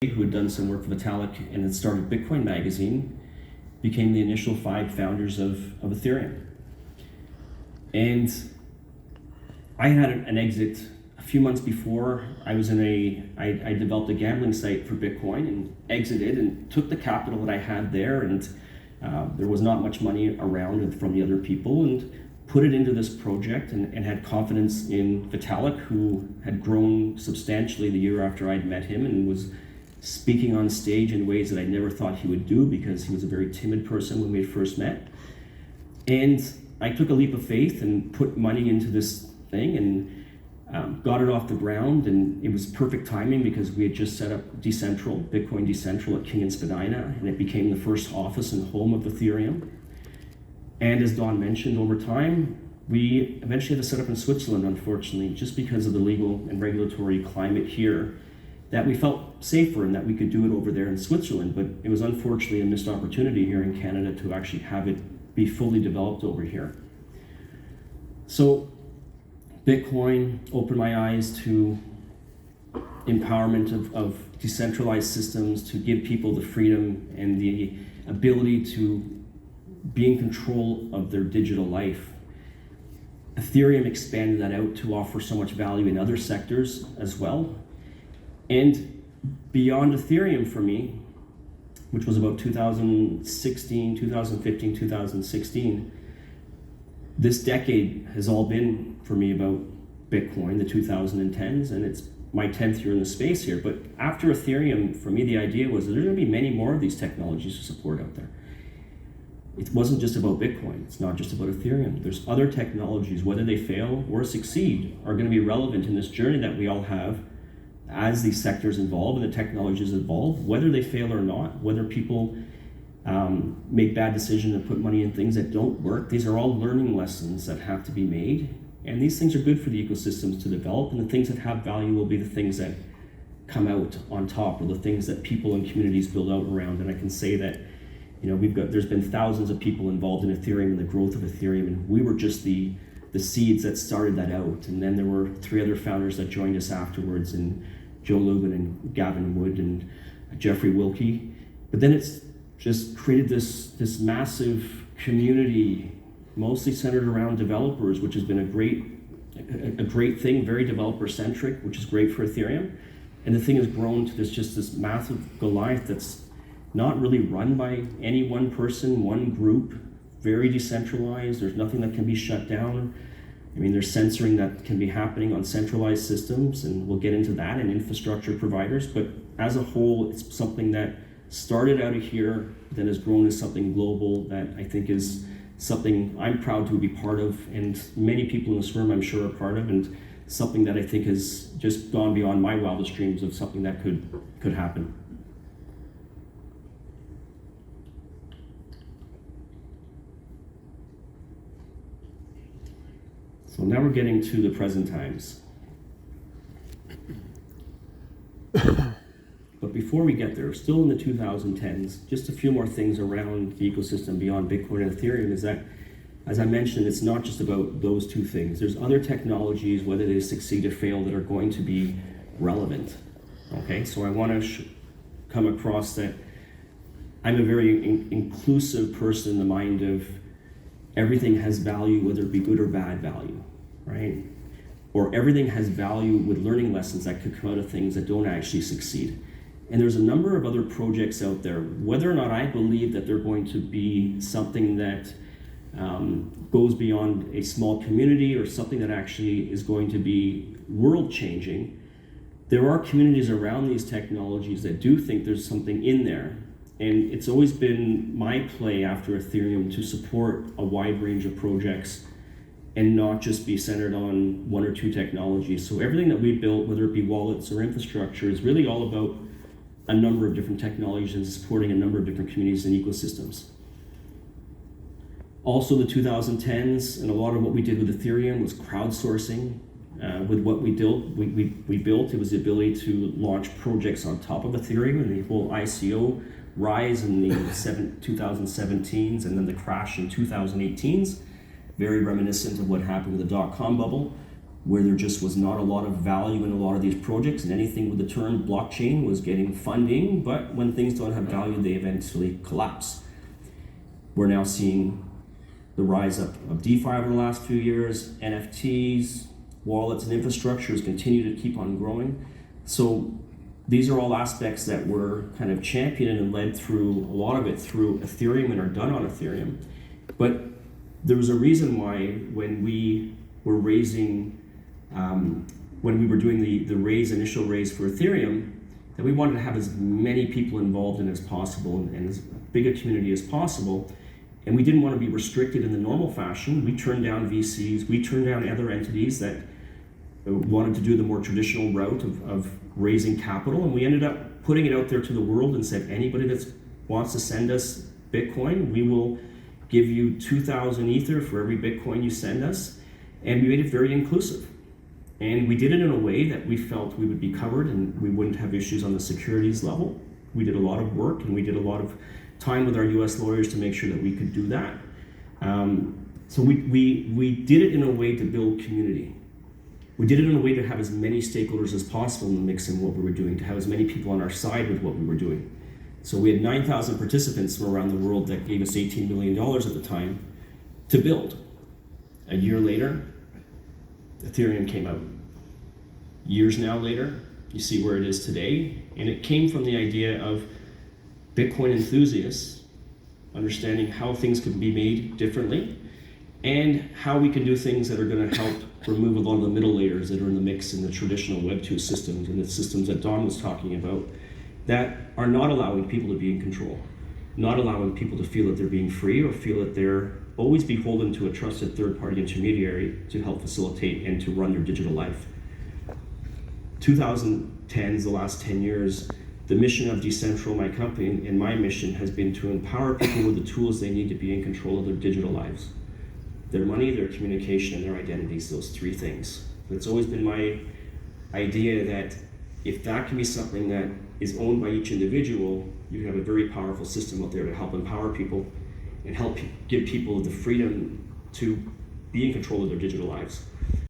who had done some work for Vitalik and had started Bitcoin Magazine, became the initial 5 founders of Ethereum. And I had an exit a few months before. I developed a gambling site for Bitcoin and exited and took the capital that I had there, and there was not much money around from the other people, and put it into this project and had confidence in Vitalik, who had grown substantially the year after I'd met him and was speaking on stage in ways that I never thought he would do, because he was a very timid person when we had first met. And I took a leap of faith and put money into this thing and got it off the ground, and it was perfect timing because we had just set up Bitcoin Decentral at King and Spadina, and it became the first office and home of Ethereum. And as Don mentioned, over time, we eventually had to set up in Switzerland, unfortunately, just because of the legal and regulatory climate here, that we felt safer and that we could do it over there in Switzerland. But it was unfortunately a missed opportunity here in Canada to actually have it be fully developed over here. So Bitcoin opened my eyes to empowerment of decentralized systems, to give people the freedom and the ability to be in control of their digital life. Ethereum expanded that out to offer so much value in other sectors as well. And beyond Ethereum for me, which was about 2015, 2016, this decade has all been for me about Bitcoin, the 2010s, and it's my 10th year in the space here. But after Ethereum, for me, the idea was that there's going to be many more of these technologies to support out there. It wasn't just about Bitcoin. It's not just about Ethereum. There's other technologies, whether they fail or succeed, are going to be relevant in this journey that we all have as these sectors evolve and the technologies evolve, whether they fail or not, whether people make bad decisions and put money in things that don't work. These are all learning lessons that have to be made. And these things are good for the ecosystems to develop, and the things that have value will be the things that come out on top, or the things that people and communities build out around. And I can say that, there's been thousands of people involved in Ethereum and the growth of Ethereum, and we were just the seeds that started that out. And then there were 3 other founders that joined us afterwards, and Joe Lubin and Gavin Wood and Jeffrey Wilkie. But then it's just created this massive community, mostly centered around developers, which has been a great thing, very developer centric, which is great for Ethereum. And the thing has grown to this massive Goliath that's not really run by any one person, one group, very decentralized. There's nothing that can be shut down. I mean, there's censoring that can be happening on centralized systems, and we'll get into that, and infrastructure providers. But as a whole, it's something that started out of here, then has grown as something global that I think is something I'm proud to be part of, and many people in this room I'm sure are part of, and something that I think has just gone beyond my wildest dreams of something that could happen. So now we're getting to the present times. But before we get there, still in the 2010s, just a few more things around the ecosystem beyond Bitcoin and Ethereum is that, as I mentioned, it's not just about those 2 things. There's other technologies, whether they succeed or fail, that are going to be relevant. Okay, so I want to come across that I'm a very inclusive person in the mind of everything has value, whether it be good or bad value, right? Or everything has value with learning lessons that could come out of things that don't actually succeed. And there's a number of other projects out there, whether or not I believe that they're going to be something that goes beyond a small community or something that actually is going to be world-changing. There are communities around these technologies that do think there's something in there. And it's always been my play after Ethereum to support a wide range of projects and not just be centered on 1 or 2 technologies. So everything that we built, whether it be wallets or infrastructure, is really all about a number of different technologies and supporting a number of different communities and ecosystems. Also, the 2010s, and a lot of what we did with Ethereum was crowdsourcing. With what we built, it was the ability to launch projects on top of Ethereum, and the whole ICO rise in the 2017s and then the crash in 2018s, very reminiscent of what happened with the dot-com bubble. where there just was not a lot of value in a lot of these projects, and anything with the term blockchain was getting funding, but when things don't have value, they eventually collapse. We're now seeing the rise up of DeFi over the last few years, NFTs, wallets, and infrastructures continue to keep on growing. So these are all aspects that were kind of championed and led through, a lot of it through Ethereum and are done on Ethereum. But there was a reason why when we were raising, when we were doing the initial raise for Ethereum, that we wanted to have as many people involved in it as possible and as big a community as possible. And we didn't want to be restricted in the normal fashion. We turned down VCs, we turned down other entities that wanted to do the more traditional route of raising capital, and we ended up putting it out there to the world and said, anybody that wants to send us Bitcoin, we will give you 2,000 Ether for every Bitcoin you send us. And we made it very inclusive. And we did it in a way that we felt we would be covered and we wouldn't have issues on the securities level. We did a lot of work and we did a lot of time with our US lawyers to make sure that we could do that. So we did it in a way to build community. We did it in a way to have as many stakeholders as possible in the mix in what we were doing, to have as many people on our side with what we were doing. So we had 9,000 participants from around the world that gave us $18 million at the time to build. A year later, Ethereum came out. Years now later, you see where it is today, and it came from the idea of Bitcoin enthusiasts understanding how things could be made differently and how we can do things that are going to help remove a lot of the middle layers that are in the mix in the traditional Web 2 systems and the systems that Don was talking about that are not allowing people to be in control, not allowing people to feel that they're being free or feel that they're always beholden to a trusted third-party intermediary to help facilitate and to run their digital life. 2010s, the last 10 years, the mission of Decentral, my company, and my mission has been to empower people with the tools they need to be in control of their digital lives. Their money, their communication, and their identities, those three things. It's always been my idea that if that can be something that is owned by each individual, you have a very powerful system out there to help empower people and help give people the freedom to be in control of their digital lives.